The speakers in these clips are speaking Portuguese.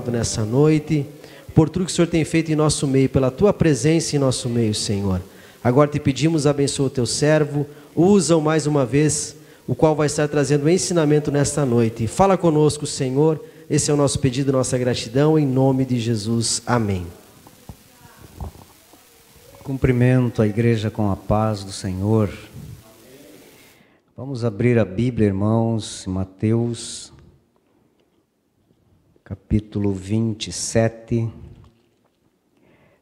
falado nessa noite, por tudo que o Senhor tem feito em nosso meio, pela Tua presença em nosso meio, Senhor. Agora te pedimos, abençoa o Teu servo, usa-o mais uma vez, o qual vai estar trazendo ensinamento nesta noite. Fala conosco, Senhor, esse é o nosso pedido, nossa gratidão, em nome de Jesus. Amém. Cumprimento a igreja com a paz do Senhor. Vamos abrir a Bíblia, irmãos, em Mateus, capítulo 27,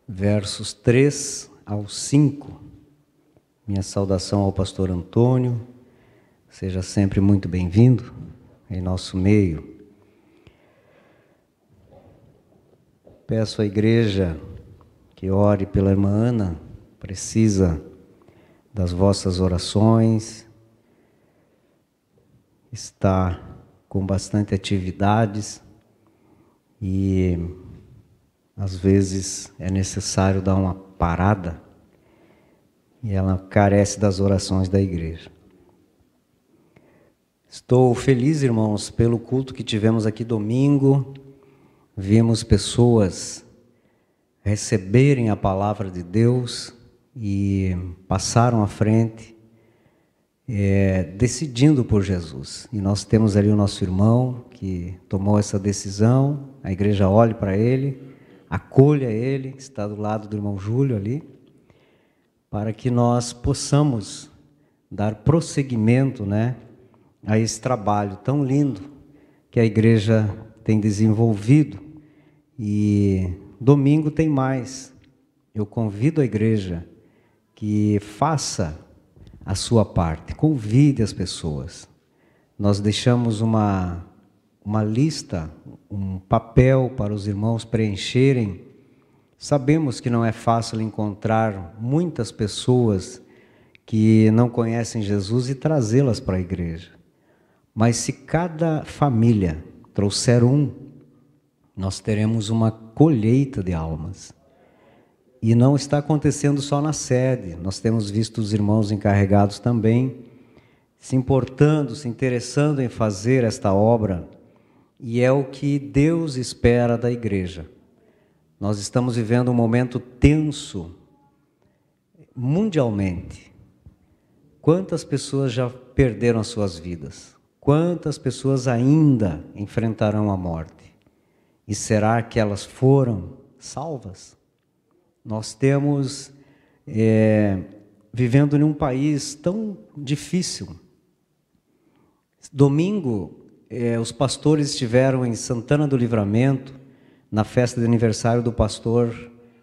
versos 3 ao 5. Minha saudação ao pastor Antônio, seja sempre muito bem-vindo em nosso meio. Peço à igreja que ore pela irmã Ana, precisa das vossas orações, está com bastante atividades e às vezes é necessário dar uma parada e ela carece das orações da igreja. Estou feliz, irmãos, pelo culto que tivemos aqui domingo, vimos pessoas receberem a palavra de Deus e passaram à frente, decidindo por Jesus. E nós temos ali o nosso irmão que tomou essa decisão, a igreja olhe para ele, acolha ele, está do lado do irmão Júlio ali, para que nós possamos dar prosseguimento, a esse trabalho tão lindo que a igreja tem desenvolvido. E domingo tem mais. Eu convido a igreja que faça a sua parte, convide as pessoas. Nós deixamos uma lista, um papel para os irmãos preencherem. Sabemos que não é fácil encontrar muitas pessoas que não conhecem Jesus e trazê-las para a igreja. Mas se cada família trouxer nós teremos uma colheita de almas. E não está acontecendo só na sede, nós temos visto os irmãos encarregados também se importando, se interessando em fazer esta obra, e é o que Deus espera da igreja. Nós estamos vivendo um momento tenso, mundialmente. Quantas pessoas já perderam as suas vidas? Quantas pessoas ainda enfrentarão a morte? E será que elas foram salvas? Nós temos vivendo em um país tão difícil. Domingo, os pastores estiveram em Santana do Livramento, na festa de aniversário do pastor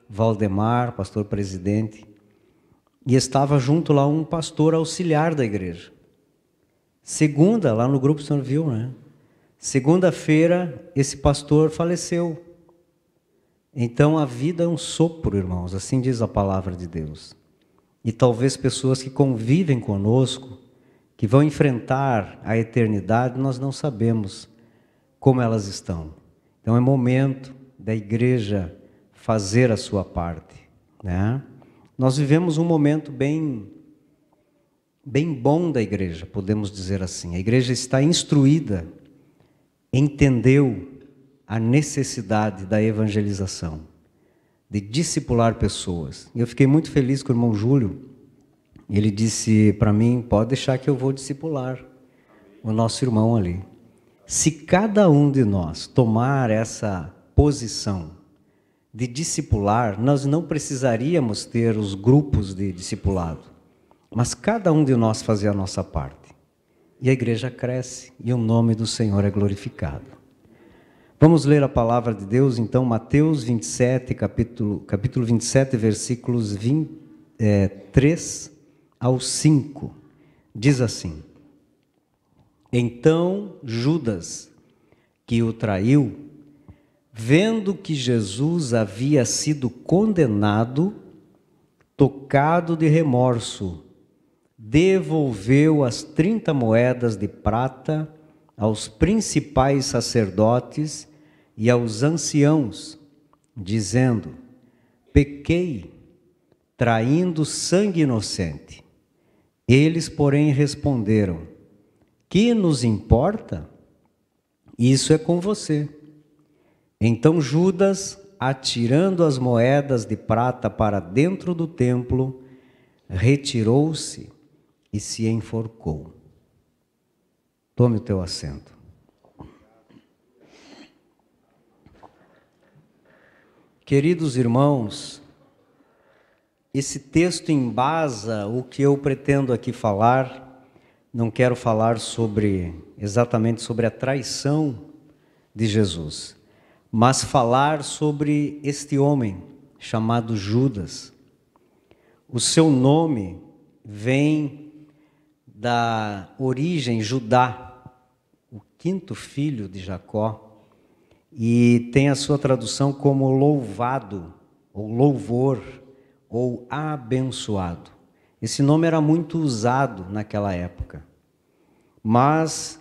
Valdemar, pastor presidente, e estava junto lá um pastor auxiliar da igreja. Segunda, lá no grupo o senhor viu, Segunda-feira, esse pastor faleceu. Então, a vida é um sopro, irmãos, assim diz a palavra de Deus. E talvez pessoas que convivem conosco, que vão enfrentar a eternidade, nós não sabemos como elas estão. Então, é momento da igreja fazer a sua parte, Nós vivemos um momento bem bom da igreja, podemos dizer assim. A igreja está instruída, entendeu a necessidade da evangelização, de discipular pessoas. E eu fiquei muito feliz com o irmão Júlio. Ele disse para mim, pode deixar que eu vou discipular o nosso irmão ali. Se cada um de nós tomar essa posição de discipular, nós não precisaríamos ter os grupos de discipulado, mas cada um de nós fazer a nossa parte. E a igreja cresce e o nome do Senhor é glorificado. Vamos ler a palavra de Deus, então, Mateus 27, capítulo 27, versículos 3 ao 5. Diz assim: Então Judas, que o traiu, vendo que Jesus havia sido condenado, tocado de remorso, devolveu as 30 moedas de prata aos principais sacerdotes e aos anciãos, dizendo: pequei, traindo sangue inocente. Eles, porém, responderam: que nos importa? Isso é com você. Então Judas, atirando as moedas de prata para dentro do templo, retirou-se e se enforcou. Tome o teu assento. Queridos irmãos, esse texto embasa o que eu pretendo aqui falar. Não quero falar exatamente sobre a traição de Jesus, mas falar sobre este homem chamado Judas. O seu nome vem da origem Judá, o quinto filho de Jacó, e tem a sua tradução como louvado, ou louvor, ou abençoado. Esse nome era muito usado naquela época, mas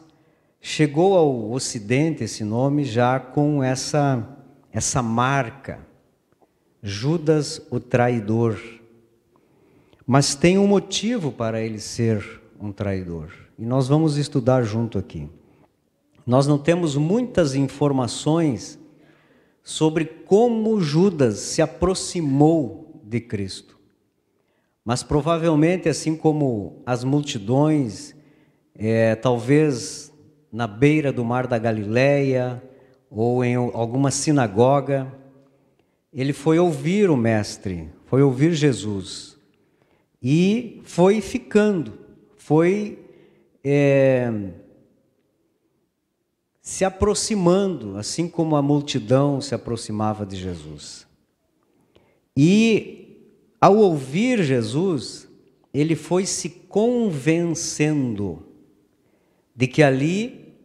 chegou ao Ocidente esse nome já com essa marca, Judas o traidor. Mas tem um motivo para ele ser um traidor, e nós vamos estudar junto aqui. Nós não temos muitas informações sobre como Judas se aproximou de Cristo. Mas provavelmente, assim como as multidões, talvez na beira do mar da Galileia, ou em alguma sinagoga, ele foi ouvir o Mestre, foi ouvir Jesus, e foi ficando, se aproximando, assim como a multidão se aproximava de Jesus. E, ao ouvir Jesus, ele foi se convencendo de que ali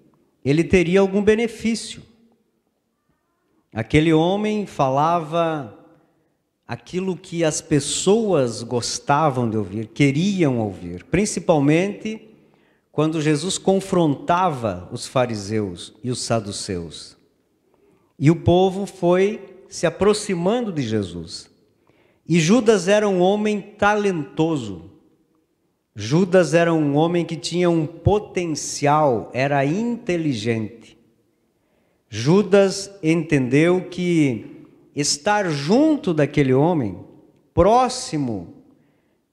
ele teria algum benefício. Aquele homem falava aquilo que as pessoas gostavam de ouvir, queriam ouvir, principalmente quando Jesus confrontava os fariseus e os saduceus. E o povo foi se aproximando de Jesus. E Judas era um homem talentoso. Judas era um homem que tinha um potencial, era inteligente. Judas entendeu que estar junto daquele homem, próximo,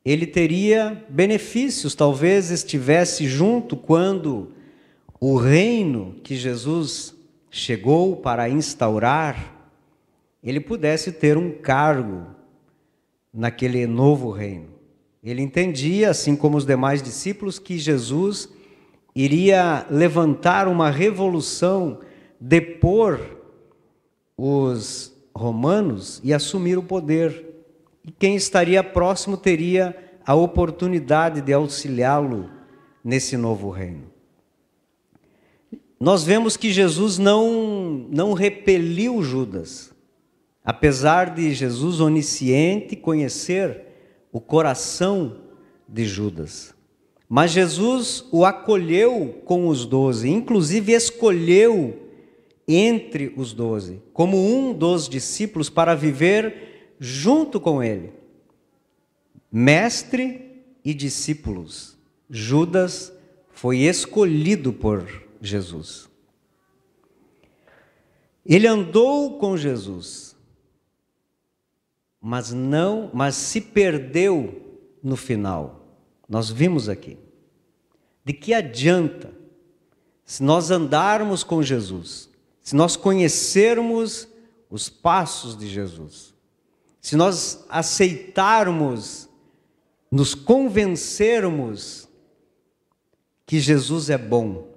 ele teria benefícios, talvez estivesse junto quando o reino que Jesus chegou para instaurar, ele pudesse ter um cargo naquele novo reino. Ele entendia, assim como os demais discípulos, que Jesus iria levantar uma revolução, depor os romanos e assumir o poder. E quem estaria próximo teria a oportunidade de auxiliá-lo nesse novo reino. Nós vemos que Jesus não repeliu Judas, apesar de Jesus, onisciente, conhecer o coração de Judas. Mas Jesus o acolheu com os 12, inclusive escolheu entre os 12, como um dos discípulos para viver junto com ele. Mestre e discípulos. Judas foi escolhido por Jesus. Ele andou com Jesus, mas se perdeu no final. Nós vimos aqui. De que adianta se nós andarmos com Jesus, se nós conhecermos os passos de Jesus, se nós aceitarmos, nos convencermos que Jesus é bom,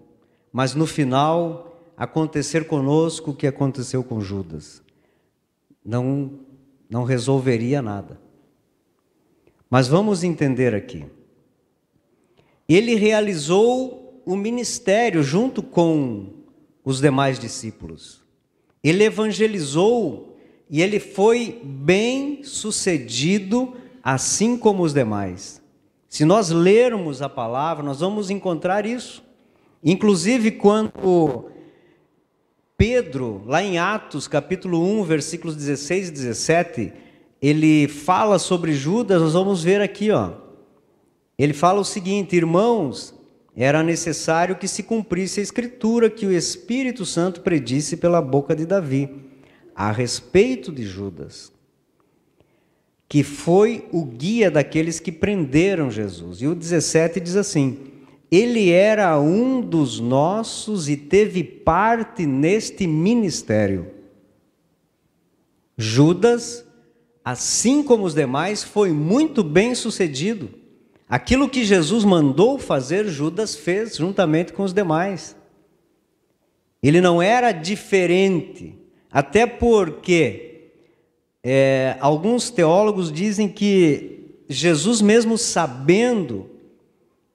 mas no final acontecer conosco o que aconteceu com Judas, não resolveria nada. Mas vamos entender aqui. Ele realizou o ministério junto com os demais discípulos. Ele evangelizou e ele foi bem sucedido, assim como os demais. Se nós lermos a palavra, nós vamos encontrar isso. Inclusive quando Pedro, lá em Atos, capítulo 1, versículos 16 e 17, ele fala sobre Judas, nós vamos ver aqui, ó. Ele fala o seguinte: irmãos, era necessário que se cumprisse a escritura que o Espírito Santo predisse pela boca de Davi, a respeito de Judas, que foi o guia daqueles que prenderam Jesus. E o 17 diz assim: ele era um dos nossos e teve parte neste ministério. Judas, assim como os demais, foi muito bem sucedido. Aquilo que Jesus mandou fazer, Judas fez juntamente com os demais. Ele não era diferente, até porque alguns teólogos dizem que Jesus, mesmo sabendo,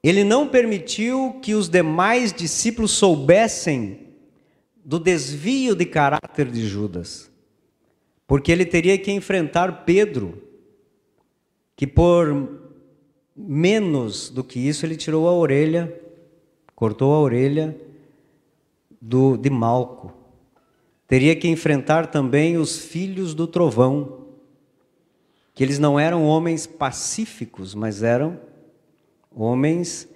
ele não permitiu que os demais discípulos soubessem do desvio de caráter de Judas, porque ele teria que enfrentar Pedro, que por menos do que isso ele tirou a orelha, cortou a orelha de Malco. Teria que enfrentar também os filhos do trovão, que eles não eram homens pacíficos, mas eram homens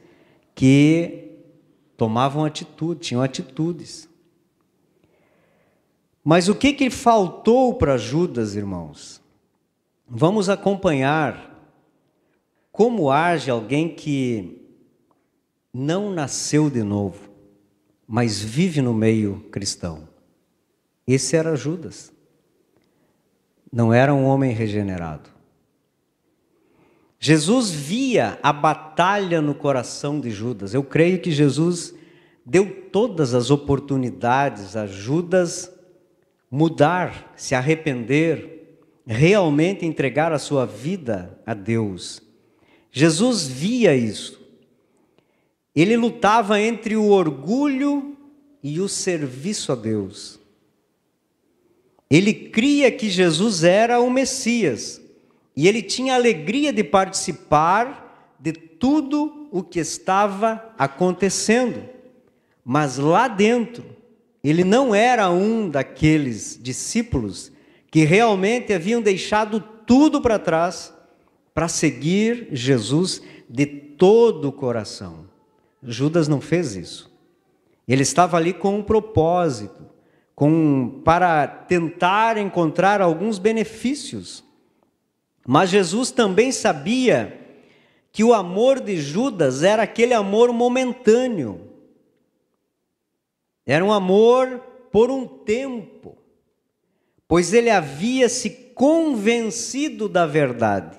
que tomavam atitude, tinham atitudes. Mas o que faltou para Judas, irmãos? Vamos acompanhar como age alguém que não nasceu de novo, mas vive no meio cristão. Esse era Judas. Não era um homem regenerado. Jesus via a batalha no coração de Judas. Eu creio que Jesus deu todas as oportunidades a Judas mudar, se arrepender, realmente entregar a sua vida a Deus. Jesus via isso. Ele lutava entre o orgulho e o serviço a Deus. Ele cria que Jesus era o Messias, e ele tinha alegria de participar de tudo o que estava acontecendo. Mas lá dentro, ele não era um daqueles discípulos que realmente haviam deixado tudo para trás para seguir Jesus de todo o coração. Judas não fez isso. Ele estava ali com um propósito, para tentar encontrar alguns benefícios. Mas Jesus também sabia que o amor de Judas era aquele amor momentâneo. Era um amor por um tempo, pois ele havia se convencido da verdade.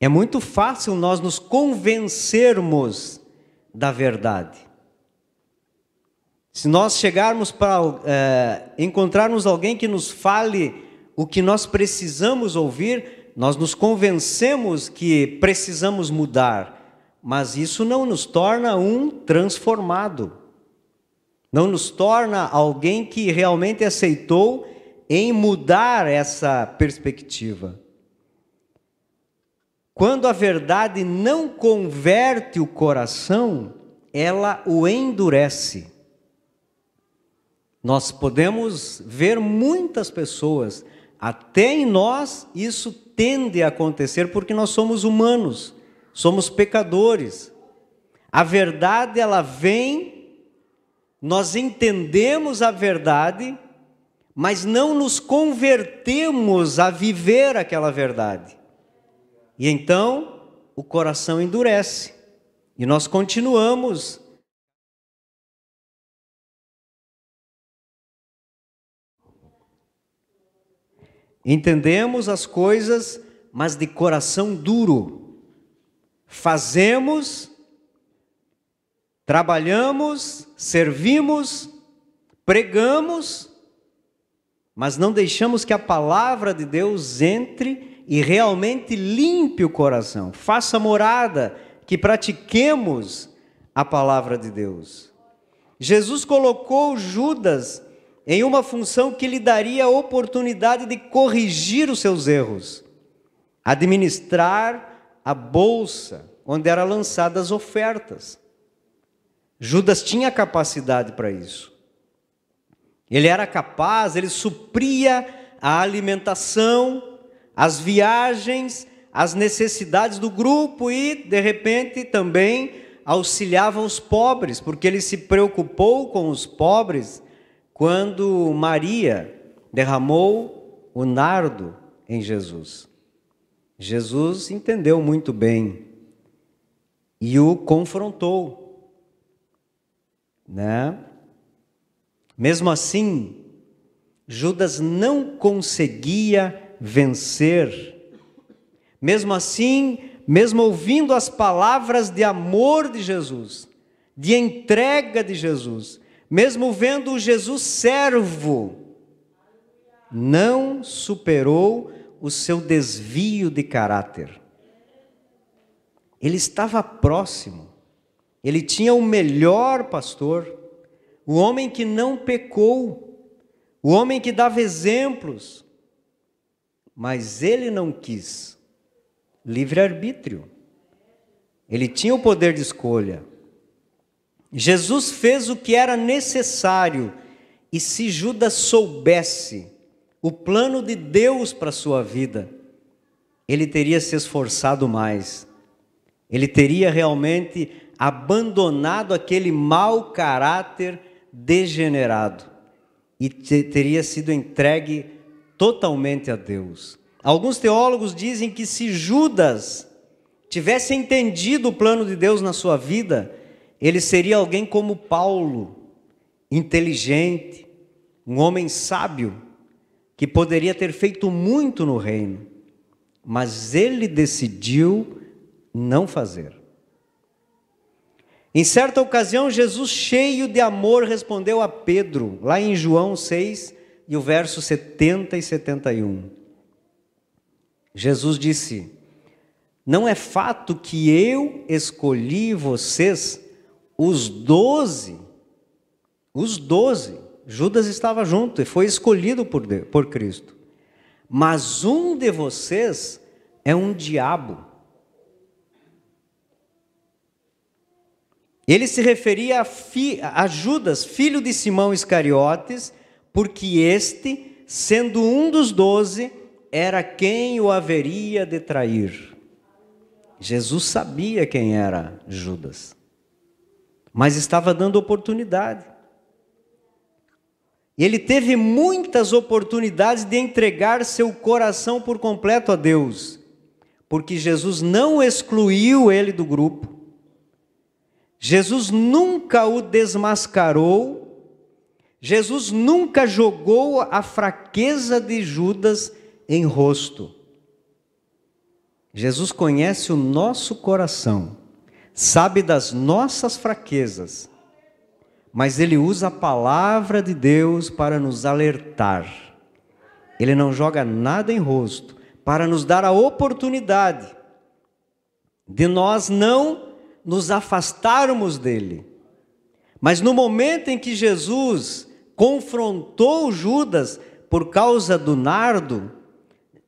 É muito fácil nós nos convencermos da verdade. Se nós chegarmos para encontrarmos alguém que nos fale o que nós precisamos ouvir, nós nos convencemos que precisamos mudar, mas isso não nos torna um transformado, não nos torna alguém que realmente aceitou em mudar essa perspectiva. Quando a verdade não converte o coração, ela o endurece. Nós podemos ver muitas pessoas, até em nós isso tende a acontecer porque nós somos humanos, somos pecadores. A verdade ela vem, nós entendemos a verdade, mas não nos convertemos a viver aquela verdade. E então o coração endurece e nós continuamos entendemos as coisas, mas de coração duro. Fazemos, trabalhamos, servimos, pregamos, mas não deixamos que a palavra de Deus entre e realmente limpe o coração. Faça morada, que pratiquemos a palavra de Deus. Jesus colocou Judas em uma função que lhe daria a oportunidade de corrigir os seus erros, administrar a bolsa onde eram lançadas ofertas. Judas tinha capacidade para isso. Ele era capaz, ele supria a alimentação, as viagens, as necessidades do grupo e, de repente, também auxiliava os pobres, porque ele se preocupou com os pobres quando Maria derramou o nardo em Jesus. Jesus entendeu muito bem e o confrontou, né? Mesmo assim, Judas não conseguia vencer. Mesmo assim, mesmo ouvindo as palavras de amor de Jesus, de entrega de Jesus, mesmo vendo o Jesus servo, não superou o seu desvio de caráter. Ele estava próximo, ele tinha o melhor pastor, o homem que não pecou, o homem que dava exemplos, mas ele não quis. Livre-arbítrio. Ele tinha o poder de escolha. Jesus fez o que era necessário, e se Judas soubesse o plano de Deus para a sua vida, ele teria se esforçado mais. Ele teria realmente abandonado aquele mau caráter degenerado e teria sido entregue totalmente a Deus. Alguns teólogos dizem que se Judas tivesse entendido o plano de Deus na sua vida, ele seria alguém como Paulo, inteligente, um homem sábio, que poderia ter feito muito no reino, mas ele decidiu não fazer. Em certa ocasião, Jesus, cheio de amor, respondeu a Pedro, lá em João 6, e o verso 70 e 71. Jesus disse: não é fato que eu escolhi vocês, os 12, Judas estava junto e foi escolhido por Cristo, mas um de vocês é um diabo. Ele se referia a Judas, filho de Simão Iscariotes, porque este, sendo um dos 12, era quem o haveria de trair. Jesus sabia quem era Judas, mas estava dando oportunidade. Ele teve muitas oportunidades de entregar seu coração por completo a Deus, porque Jesus não excluiu ele do grupo. Jesus nunca o desmascarou. Jesus nunca jogou a fraqueza de Judas em rosto. Jesus conhece o nosso coração, sabe das nossas fraquezas, mas Ele usa a palavra de Deus para nos alertar. Ele não joga nada em rosto, para nos dar a oportunidade de nós não nos afastarmos dele. Mas no momento em que Jesus confrontou Judas por causa do nardo,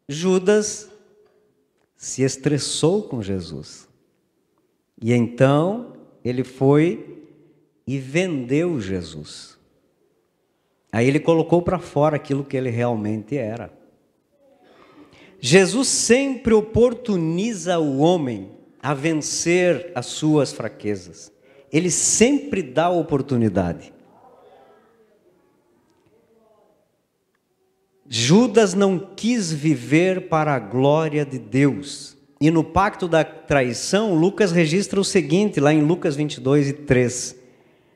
Judas se estressou com Jesus. E então ele foi e vendeu Jesus. Aí ele colocou para fora aquilo que ele realmente era. Jesus sempre oportuniza o homem a vencer as suas fraquezas. Ele sempre dá oportunidade. Judas não quis viver para a glória de Deus. E no pacto da traição, Lucas registra o seguinte, lá em Lucas 22 e 3.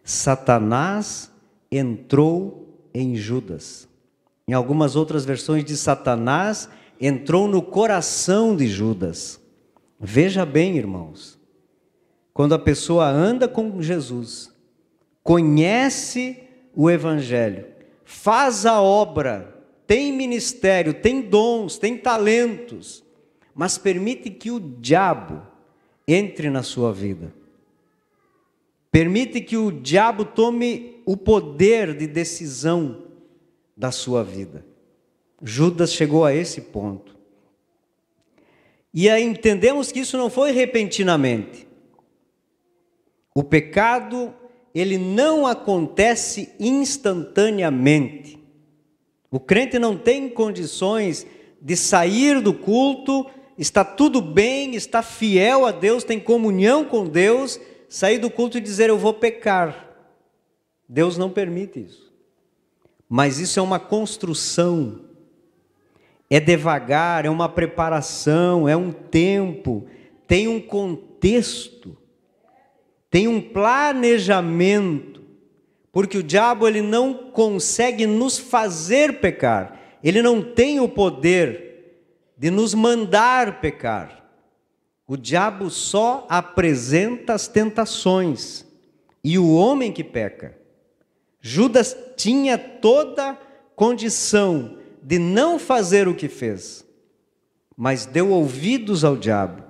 Satanás entrou em Judas. Em algumas outras versões diz Satanás entrou no coração de Judas. Veja bem, irmãos, quando a pessoa anda com Jesus, conhece o Evangelho, faz a obra, tem ministério, tem dons, tem talentos, mas permite que o diabo entre na sua vida. Permite que o diabo tome o poder de decisão da sua vida. Judas chegou a esse ponto. E aí entendemos que isso não foi repentinamente. O pecado, ele não acontece instantaneamente. O crente não tem condições de sair do culto, está tudo bem, está fiel a Deus, tem comunhão com Deus, sair do culto e dizer eu vou pecar. Deus não permite isso. mas isso é uma construção, é devagar, é uma preparação, é um tempo, tem um contexto, tem um planejamento, porque o diabo ele não consegue nos fazer pecar, ele não tem o poder de nos mandar pecar. O diabo só apresenta as tentações e o homem que peca. Judas tinha toda condição de não fazer o que fez, mas deu ouvidos ao diabo,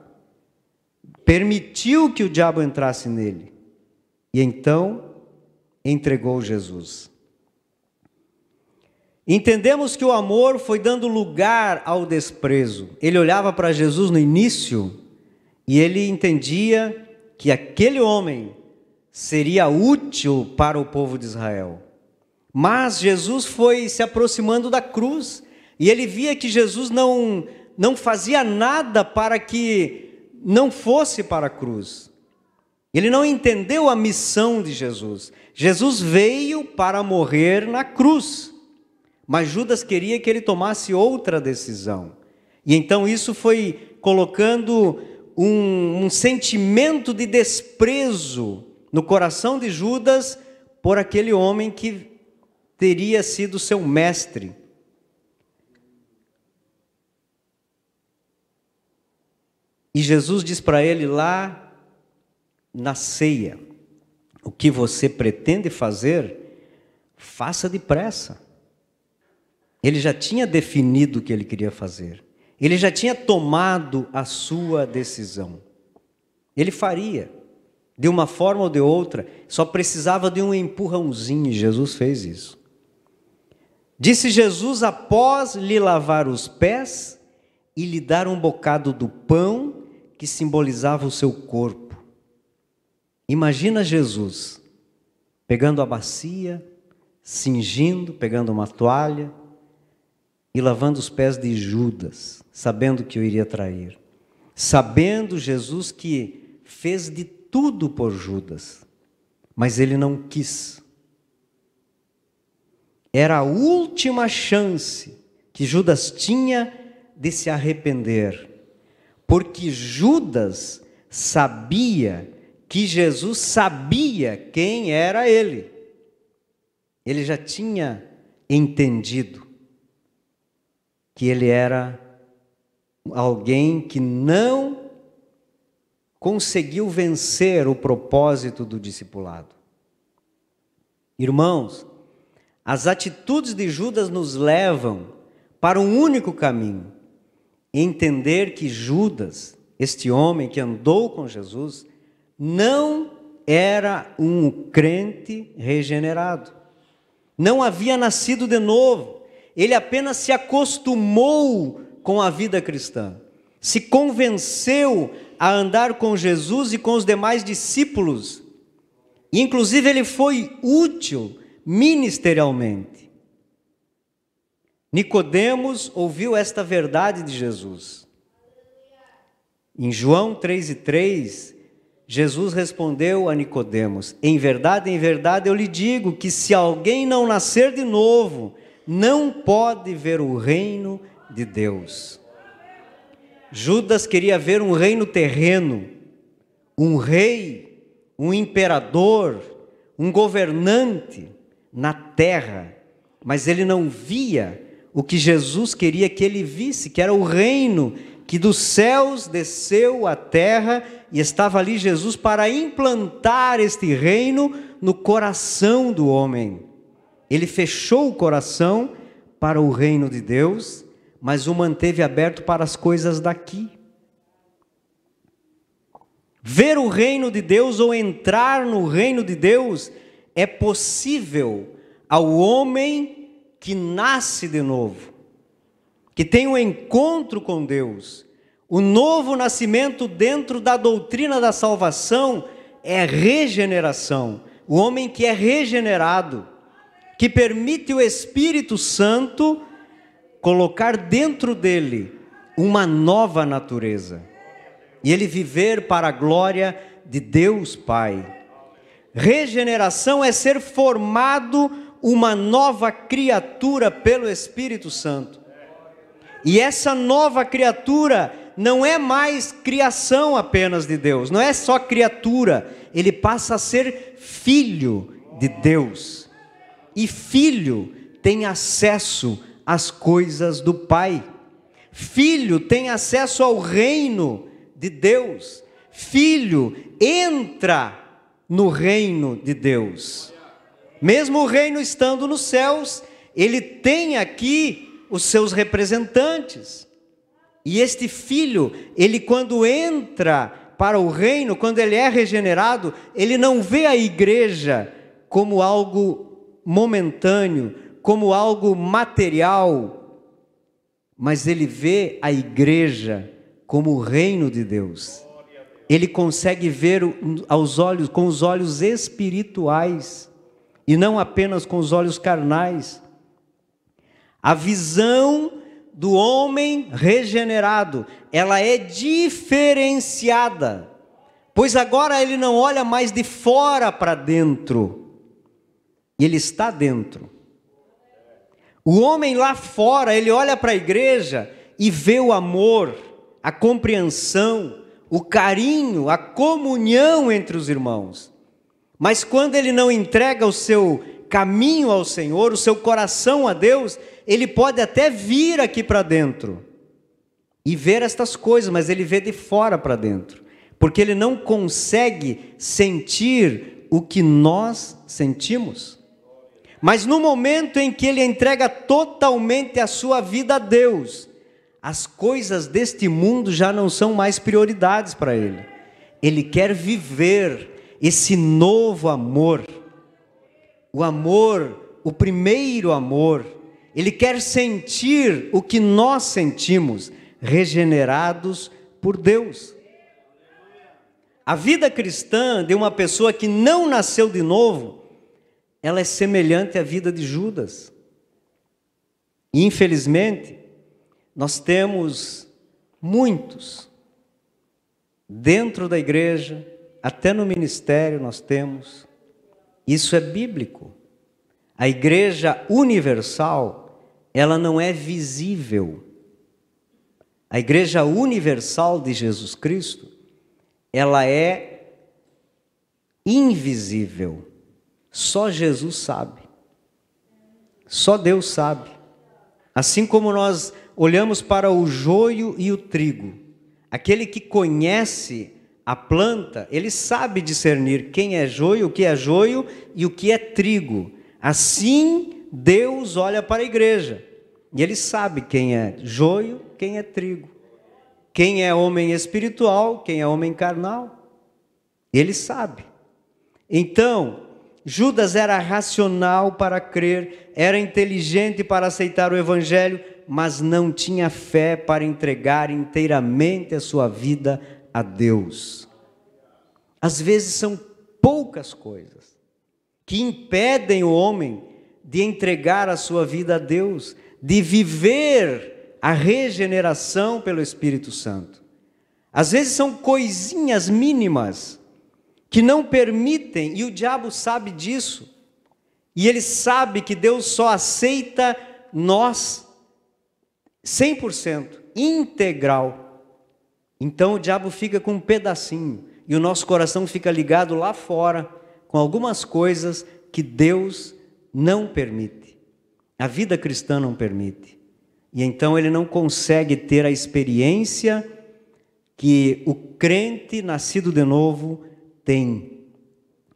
permitiu que o diabo entrasse nele, e então entregou Jesus. Entendemos que o amor foi dando lugar ao desprezo. Ele olhava para Jesus no início, e ele entendia que aquele homem seria útil para o povo de Israel. Mas Jesus foi se aproximando da cruz, e ele via que Jesus não fazia nada para que não fosse para a cruz. Ele não entendeu a missão de Jesus. Jesus veio para morrer na cruz, mas Judas queria que ele tomasse outra decisão. E então isso foi colocando um sentimento de desprezo no coração de Judas por aquele homem que teria sido seu mestre. E Jesus diz para ele lá na ceia: o que você pretende fazer, faça depressa. Ele já tinha definido o que ele queria fazer. Ele já tinha tomado a sua decisão. Ele faria, de uma forma ou de outra, só precisava de um empurrãozinho, e Jesus fez isso. Disse Jesus após lhe lavar os pés e lhe dar um bocado do pão que simbolizava o seu corpo. Imagina Jesus pegando a bacia, cingindo, pegando uma toalha e lavando os pés de Judas, sabendo que o iria trair. Sabendo Jesus que fez de tudo por Judas, mas ele não quis. Era a última chance que Judas tinha de se arrepender, porque Judas sabia que Jesus sabia quem era ele. Ele já tinha entendido que ele era alguém que não conseguiu vencer o propósito do discipulado. Irmãos, as atitudes de Judas nos levam para um único caminho: entender que Judas, este homem que andou com Jesus, não era um crente regenerado, não havia nascido de novo, ele apenas se acostumou com a vida cristã, se convenceu a andar com Jesus e com os demais discípulos, e inclusive ele foi útil ministerialmente. Nicodemos ouviu esta verdade de Jesus. Em João 3:3, Jesus respondeu a Nicodemos: em verdade eu lhe digo que se alguém não nascer de novo, não pode ver o reino de Deus. Judas queria ver um reino terreno, um rei, um imperador, um governante na terra, mas ele não via o que Jesus queria que ele visse, que era o reino que dos céus desceu à terra, e estava ali Jesus para implantar este reino no coração do homem. Ele fechou o coração para o reino de Deus, mas o manteve aberto para as coisas daqui. Ver o reino de Deus ou entrar no reino de Deus é possível ao homem que nasce de novo, que tem um encontro com Deus. O novo nascimento dentro da doutrina da salvação é regeneração. O homem que é regenerado, que permite o Espírito Santo colocar dentro dele uma nova natureza, e ele viver para a glória de Deus Pai. Regeneração é ser formado uma nova criatura pelo Espírito Santo. E essa nova criatura não é mais criação apenas de Deus, não é só criatura, ele passa a ser filho de Deus. E filho tem acesso às coisas do Pai. Filho tem acesso ao reino de Deus. Filho entra no reino de Deus. Mesmo o reino estando nos céus, ele tem aqui os seus representantes. E este filho, ele quando entra para o reino, quando ele é regenerado, ele não vê a igreja como algo momentâneo, como algo material, mas ele vê a igreja como o reino de Deus. Ele consegue ver aos olhos, com os olhos espirituais, e não apenas com os olhos carnais. A visão do homem regenerado, ela é diferenciada, pois agora ele não olha mais de fora para dentro, ele está dentro. O homem lá fora, ele olha para a igreja e vê o amor, a compreensão, o carinho, a comunhão entre os irmãos. Mas quando ele não entrega o seu caminho ao Senhor, o seu coração a Deus, ele pode até vir aqui para dentro e ver estas coisas, mas ele vê de fora para dentro, porque ele não consegue sentir o que nós sentimos. Mas no momento em que ele entrega totalmente a sua vida a Deus, as coisas deste mundo já não são mais prioridades para ele. Ele quer viver esse novo amor, o amor, o primeiro amor. Ele quer sentir o que nós sentimos, regenerados por Deus. A vida cristã de uma pessoa que não nasceu de novo, ela é semelhante à vida de Judas. E, infelizmente, nós temos muitos, dentro da igreja, até no ministério nós temos, isso é bíblico. A igreja universal, ela não é visível. A igreja universal de Jesus Cristo, ela é invisível. Só Jesus sabe. Só Deus sabe. Assim como nós olhamos para o joio e o trigo, aquele que conhece a planta, ele sabe discernir quem é joio, o que é joio e o que é trigo. Assim, Deus olha para a igreja e ele sabe quem é joio, quem é trigo, quem é homem espiritual, quem é homem carnal. Ele sabe. Então, Judas era racional para crer, era inteligente para aceitar o evangelho, mas não tinha fé para entregar inteiramente a sua vida a Deus. Às vezes são poucas coisas que impedem o homem de entregar a sua vida a Deus, de viver a regeneração pelo Espírito Santo. Às vezes são coisinhas mínimas que não permitem, e o diabo sabe disso, e ele sabe que Deus só aceita nós 100%, integral. Então o diabo fica com um pedacinho, e o nosso coração fica ligado lá fora, com algumas coisas que Deus não permite. A vida cristã não permite. E então ele não consegue ter a experiência que o crente nascido de novo tem.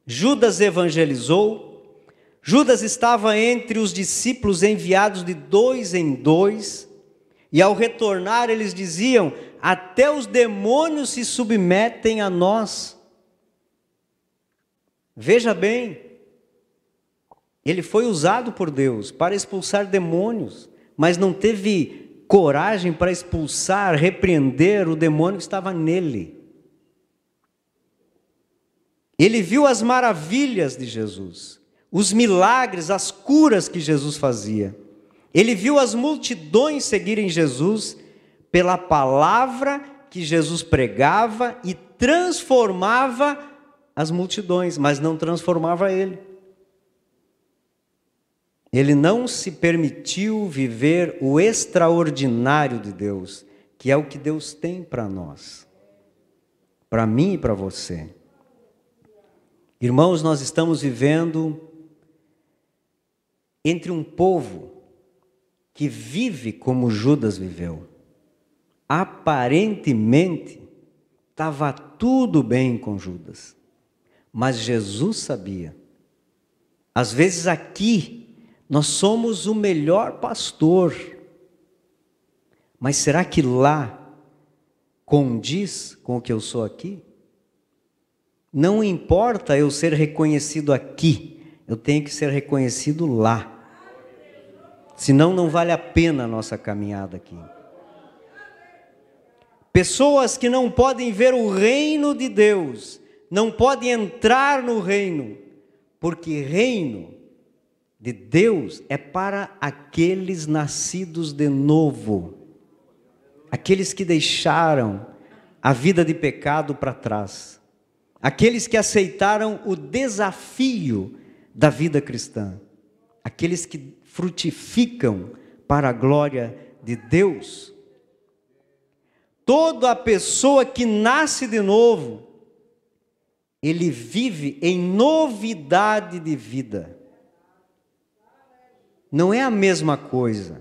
Judas evangelizou. Judas estava entre os discípulos enviados de 2 em 2, e ao retornar eles diziam: até os demônios se submetem a nós. Veja bem, ele foi usado por Deus para expulsar demônios, mas não teve coragem para expulsar, repreender o demônio que estava nele. Ele viu as maravilhas de Jesus, os milagres, as curas que Jesus fazia. Ele viu as multidões seguirem Jesus pela palavra que Jesus pregava e transformava as multidões, mas não transformava ele. Ele não se permitiu viver o extraordinário de Deus, que é o que Deus tem para nós, para mim e para você. Irmãos, nós estamos vivendo entre um povo que vive como Judas viveu. Aparentemente, estava tudo bem com Judas, mas Jesus sabia. Às vezes aqui, nós somos o melhor pastor, mas será que lá condiz com o que eu sou aqui? Não importa eu ser reconhecido aqui, eu tenho que ser reconhecido lá. Senão não vale a pena a nossa caminhada aqui. Pessoas que não podem ver o reino de Deus, não podem entrar no reino, porque reino de Deus é para aqueles nascidos de novo, aqueles que deixaram a vida de pecado para trás, aqueles que aceitaram o desafio da vida cristã, aqueles que frutificam para a glória de Deus. Toda pessoa que nasce de novo, ele vive em novidade de vida. Não é a mesma coisa.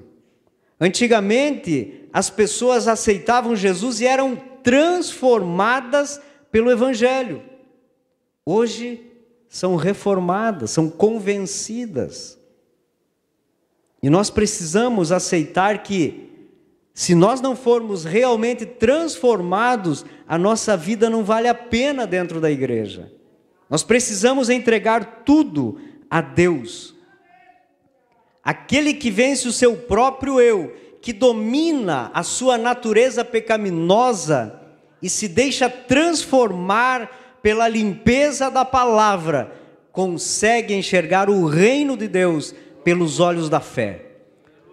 Antigamente, as pessoas aceitavam Jesus e eram transformadas pelo Evangelho. Hoje, são reformadas, são convencidas. E nós precisamos aceitar que, se nós não formos realmente transformados, a nossa vida não vale a pena dentro da igreja. Nós precisamos entregar tudo a Deus. Aquele que vence o seu próprio eu, que domina a sua natureza pecaminosa e se deixa transformar pela limpeza da palavra, consegue enxergar o reino de Deus pelos olhos da fé.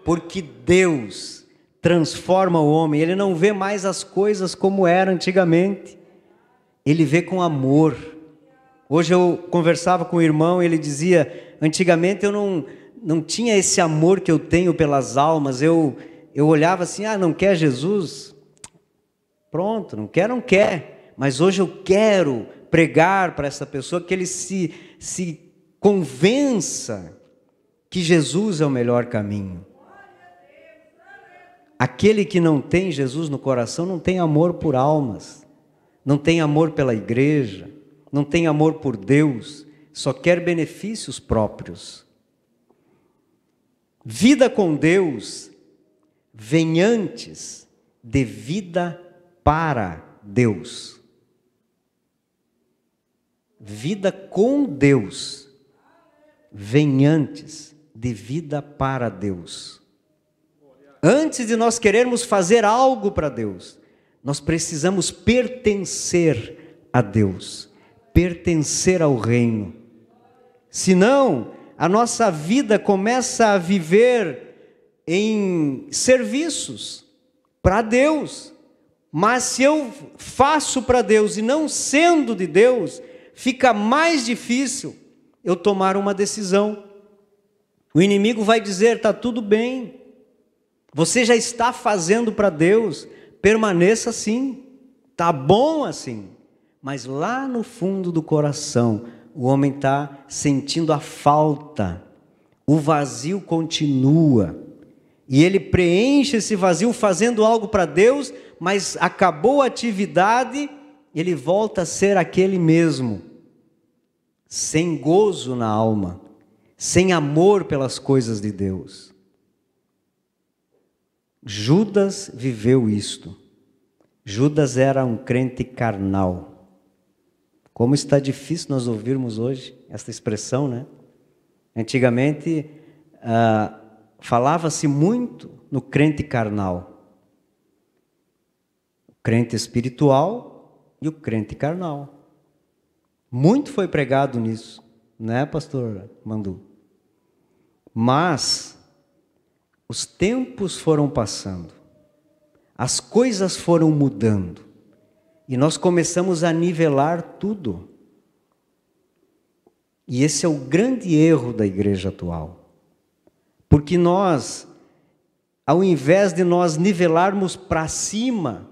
Porque Deus transforma o homem, Ele não vê mais as coisas como eram antigamente, Ele vê com amor. Hoje eu conversava com o irmão, ele dizia, antigamente eu não tinha esse amor que eu tenho pelas almas, eu olhava assim, não quer Jesus? Pronto, não quer, mas hoje eu quero pregar para essa pessoa que ele se convença que Jesus é o melhor caminho. Aquele que não tem Jesus no coração não tem amor por almas, não tem amor pela igreja, não tem amor por Deus, só quer benefícios próprios. Vida com Deus vem antes de vida para Deus. Vida com Deus vem antes de vida para Deus. Antes de nós querermos fazer algo para Deus, nós precisamos pertencer a Deus, pertencer ao reino. Senão, a nossa vida começa a viver em serviços para Deus. Mas se eu faço para Deus e não sendo de Deus, fica mais difícil eu tomar uma decisão. O inimigo vai dizer, está tudo bem, você já está fazendo para Deus, permaneça assim, está bom assim. Mas lá no fundo do coração, o homem está sentindo a falta, o vazio continua, e ele preenche esse vazio fazendo algo para Deus, mas acabou a atividade, ele volta a ser aquele mesmo, sem gozo na alma, sem amor pelas coisas de Deus. Judas viveu isto. Judas era um crente carnal. Como está difícil nós ouvirmos hoje esta expressão, né? Antigamente, falava-se muito no crente carnal. O crente espiritual e o crente carnal. Muito foi pregado nisso, né, pastor Mandu? Mas os tempos foram passando, as coisas foram mudando, e nós começamos a nivelar tudo. E esse é o grande erro da igreja atual. Porque nós, ao invés de nós nivelarmos para cima,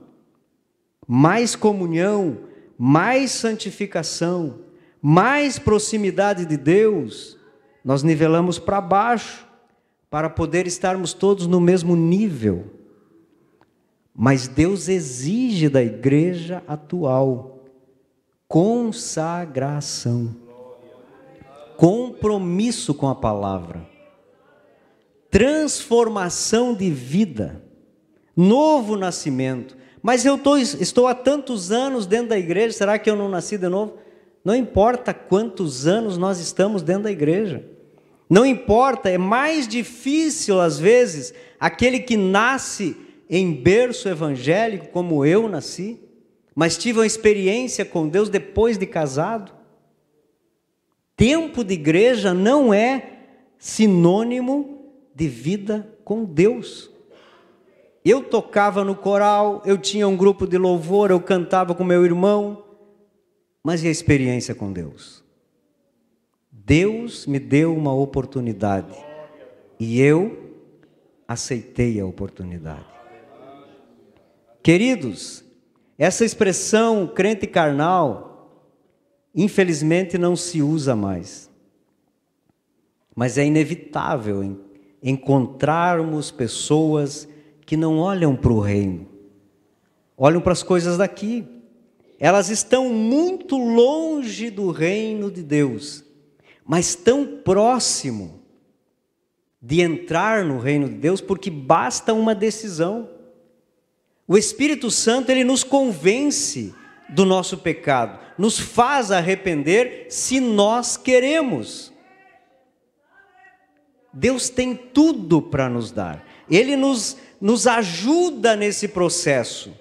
mais comunhão, mais santificação, mais proximidade de Deus, nós nivelamos para baixo, para poder estarmos todos no mesmo nível. Mas Deus exige da igreja atual consagração, compromisso com a palavra, transformação de vida, novo nascimento. Mas eu estou há tantos anos dentro da igreja, será que eu não nasci de novo? Não importa quantos anos nós estamos dentro da igreja. Não importa, é mais difícil às vezes aquele que nasce em berço evangélico, como eu nasci, mas tive uma experiência com Deus depois de casado. Tempo de igreja não é sinônimo de vida com Deus. Eu tocava no coral, eu tinha um grupo de louvor, eu cantava com meu irmão, mas e a experiência com Deus? Deus me deu uma oportunidade e eu aceitei a oportunidade. Queridos, essa expressão crente carnal, infelizmente não se usa mais. Mas é inevitável encontrarmos pessoas que não olham para o reino, olham para as coisas daqui. Elas estão muito longe do reino de Deus, mas tão próximo de entrar no reino de Deus, porque basta uma decisão. O Espírito Santo, ele nos convence do nosso pecado, nos faz arrepender se nós queremos. Deus tem tudo para nos dar. Ele nos ajuda nesse processo.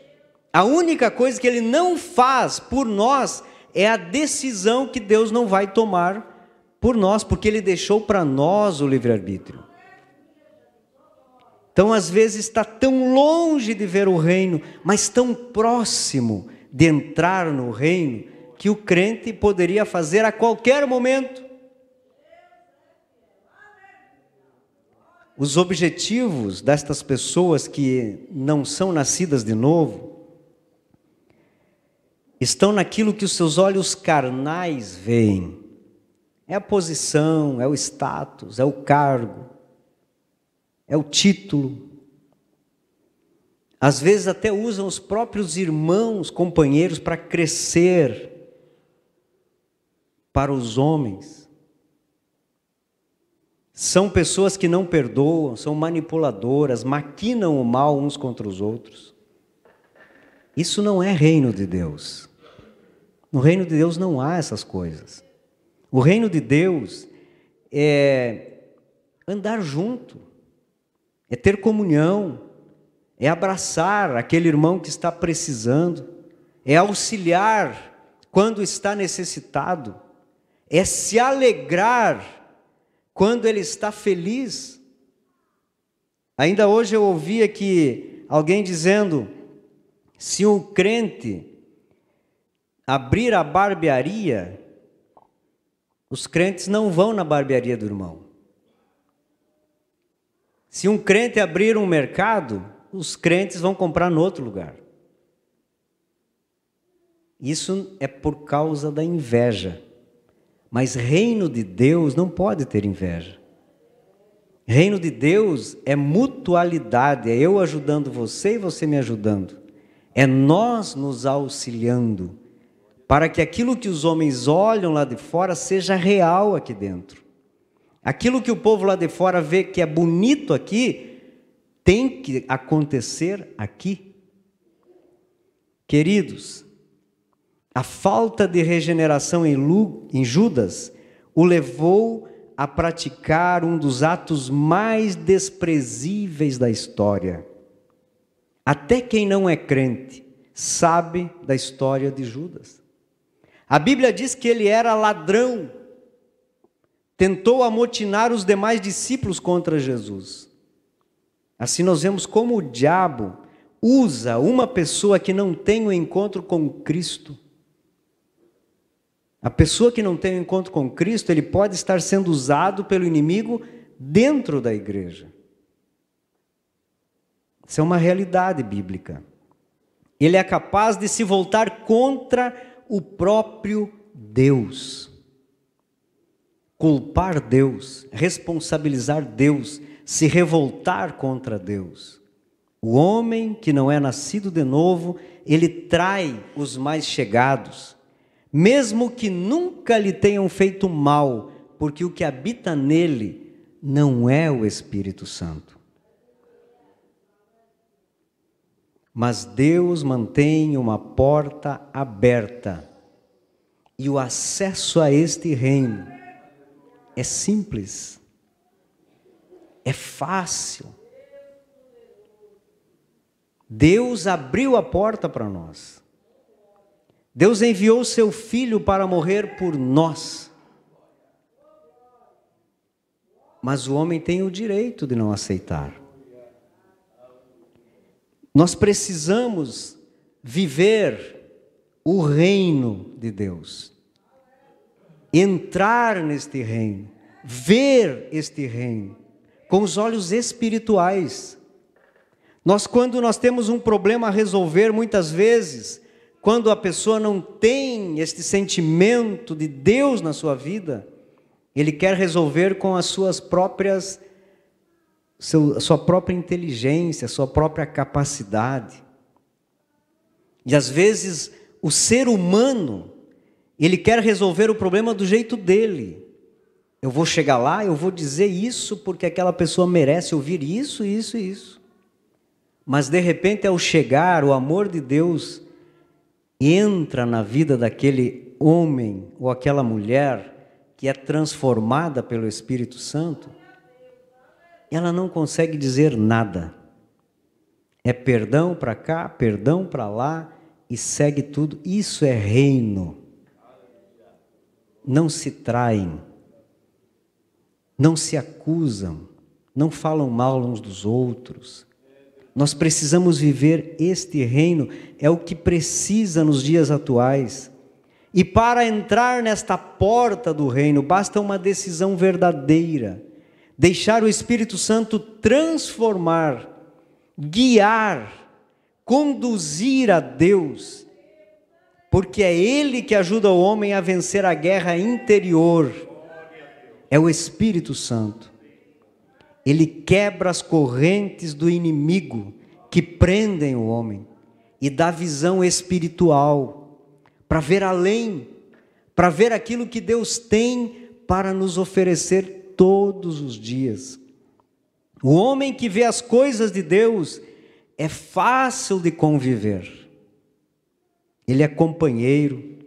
A única coisa que Ele não faz por nós é a decisão que Deus não vai tomar por nós, porque Ele deixou para nós o livre-arbítrio. Então, às vezes, está tão longe de ver o reino, mas tão próximo de entrar no reino, que o crente poderia fazer a qualquer momento. Os objetivos destas pessoas que não são nascidas de novo, estão naquilo que os seus olhos carnais veem. É a posição, é o status, é o cargo, é o título. Às vezes até usam os próprios irmãos, companheiros, para crescer para os homens. São pessoas que não perdoam, são manipuladoras, maquinam o mal uns contra os outros. Isso não é reino de Deus. No reino de Deus não há essas coisas. O reino de Deus é andar junto, é ter comunhão, é abraçar aquele irmão que está precisando, é auxiliar quando está necessitado, é se alegrar quando ele está feliz. Ainda hoje eu ouvi aqui alguém dizendo, se um crente abrir a barbearia, os crentes não vão na barbearia do irmão. Se um crente abrir um mercado, os crentes vão comprar no outro lugar. Isso é por causa da inveja. Mas reino de Deus não pode ter inveja. Reino de Deus é mutualidade, é eu ajudando você e você me ajudando. É nós nos auxiliando, para que aquilo que os homens olham lá de fora seja real aqui dentro. Aquilo que o povo lá de fora vê que é bonito aqui, tem que acontecer aqui. Queridos, a falta de regeneração em Judas o levou a praticar um dos atos mais desprezíveis da história. Até quem não é crente sabe da história de Judas. A Bíblia diz que ele era ladrão, tentou amotinar os demais discípulos contra Jesus. Assim nós vemos como o diabo usa uma pessoa que não tem um encontro com Cristo. A pessoa que não tem um encontro com Cristo, ele pode estar sendo usado pelo inimigo dentro da igreja. Isso é uma realidade bíblica. Ele é capaz de se voltar contra o próprio Deus. Culpar Deus, responsabilizar Deus, se revoltar contra Deus. O homem que não é nascido de novo, ele trai os mais chegados, mesmo que nunca lhe tenham feito mal, porque o que habita nele não é o Espírito Santo. Mas Deus mantém uma porta aberta, e o acesso a este reino é simples, é fácil. Deus abriu a porta para nós. Deus enviou seu Filho para morrer por nós. Mas o homem tem o direito de não aceitar. Nós precisamos viver o reino de Deus. Entrar neste reino, ver este reino com os olhos espirituais. Quando nós temos um problema a resolver, muitas vezes, quando a pessoa não tem este sentimento de Deus na sua vida, ele quer resolver com as suas próprias, sua própria inteligência, sua própria capacidade. E às vezes o ser humano, ele quer resolver o problema do jeito dele. Eu vou chegar lá, eu vou dizer isso porque aquela pessoa merece ouvir isso, isso e isso. Mas de repente, ao chegar, o amor de Deus entra na vida daquele homem ou aquela mulher que é transformada pelo Espírito Santo, ela não consegue dizer nada. É perdão para cá, perdão para lá e segue tudo. Isso é reino. Não se traem, não se acusam, não falam mal uns dos outros. Nós precisamos viver este reino, é o que precisa nos dias atuais. E para entrar nesta porta do reino, basta uma decisão verdadeira. Deixar o Espírito Santo transformar, guiar, conduzir a Deus. Porque é Ele que ajuda o homem a vencer a guerra interior. É o Espírito Santo. Ele quebra as correntes do inimigo que prendem o homem e dá visão espiritual para ver além, para ver aquilo que Deus tem para nos oferecer todos os dias. O homem que vê as coisas de Deus é fácil de conviver. Ele é companheiro,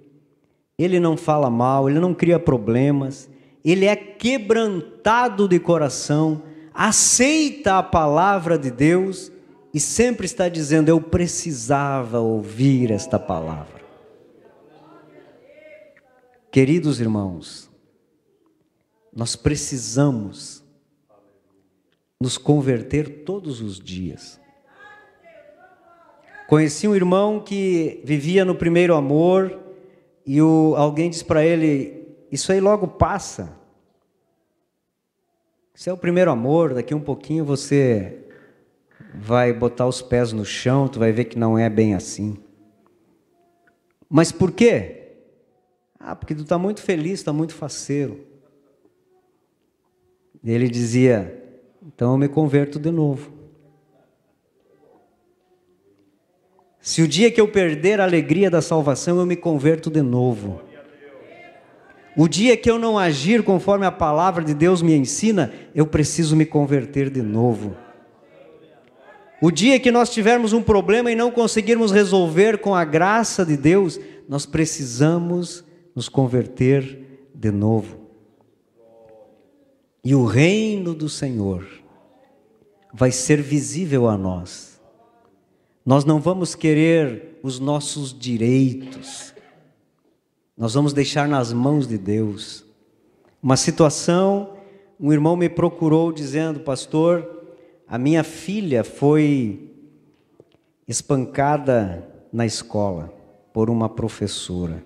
ele não fala mal, ele não cria problemas, ele é quebrantado de coração, aceita a palavra de Deus e sempre está dizendo: eu precisava ouvir esta palavra. Queridos irmãos, nós precisamos nos converter todos os dias. Conheci um irmão que vivia no primeiro amor e alguém disse para ele: isso aí logo passa. Isso é o primeiro amor, daqui um pouquinho você vai botar os pés no chão, tu vai ver que não é bem assim. Mas por quê? Porque tu está muito feliz, está muito faceiro. E ele dizia: então eu me converto de novo. Se o dia que eu perder a alegria da salvação, eu me converto de novo. O dia que eu não agir conforme a palavra de Deus me ensina, eu preciso me converter de novo. O dia que nós tivermos um problema e não conseguirmos resolver com a graça de Deus, nós precisamos nos converter de novo. E o reino do Senhor vai ser visível a nós. Nós não vamos querer os nossos direitos. Nós vamos deixar nas mãos de Deus. Uma situação, um irmão me procurou dizendo: pastor, a minha filha foi espancada na escola por uma professora.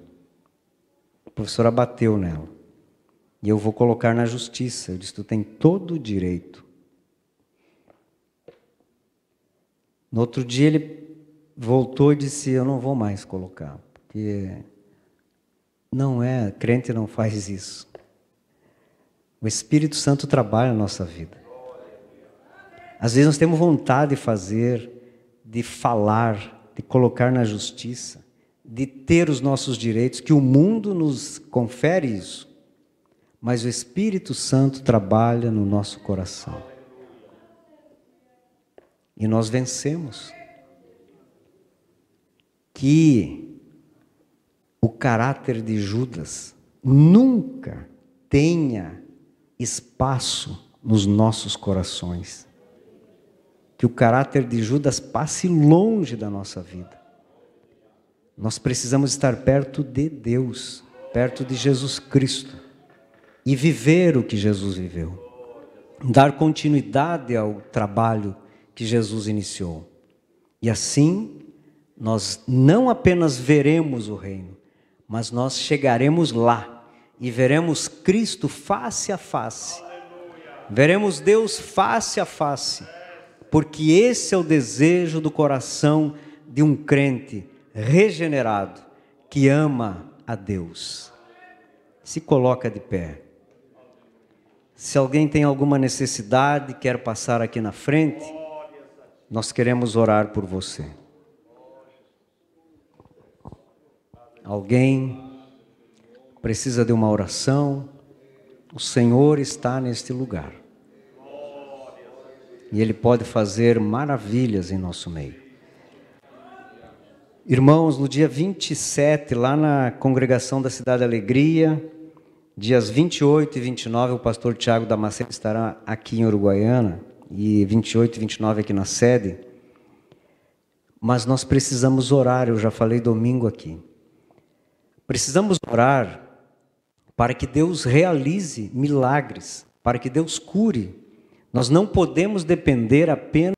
A professora bateu nela. E eu vou colocar na justiça. Eu disse, tu tem todo o direito. No outro dia ele voltou e disse, eu não vou mais colocar, porque não é, crente não faz isso. O Espírito Santo trabalha na nossa vida. Às vezes nós temos vontade de fazer, de falar, de colocar na justiça, de ter os nossos direitos, que o mundo nos confere isso. Mas o Espírito Santo trabalha no nosso coração. E nós vencemos. Que o caráter de Judas nunca tenha espaço nos nossos corações. Que o caráter de Judas passe longe da nossa vida. Nós precisamos estar perto de Deus, perto de Jesus Cristo, e viver o que Jesus viveu. Dar continuidade ao trabalho que Jesus iniciou. E assim, nós não apenas veremos o reino, mas nós chegaremos lá e veremos Cristo face a face. Veremos Deus face a face, porque esse é o desejo do coração de um crente regenerado, que ama a Deus. Se coloca de pé. Se alguém tem alguma necessidade, quer passar aqui na frente, nós queremos orar por você. Alguém precisa de uma oração, o Senhor está neste lugar. E Ele pode fazer maravilhas em nosso meio. Irmãos, no dia 27, lá na congregação da Cidade Alegria, dias 28 e 29, o pastor Tiago Damasceno estará aqui em Uruguaiana, e 28 e 29 aqui na sede. Mas nós precisamos orar, eu já falei domingo aqui. Precisamos orar para que Deus realize milagres, para que Deus cure. Nós não podemos depender apenas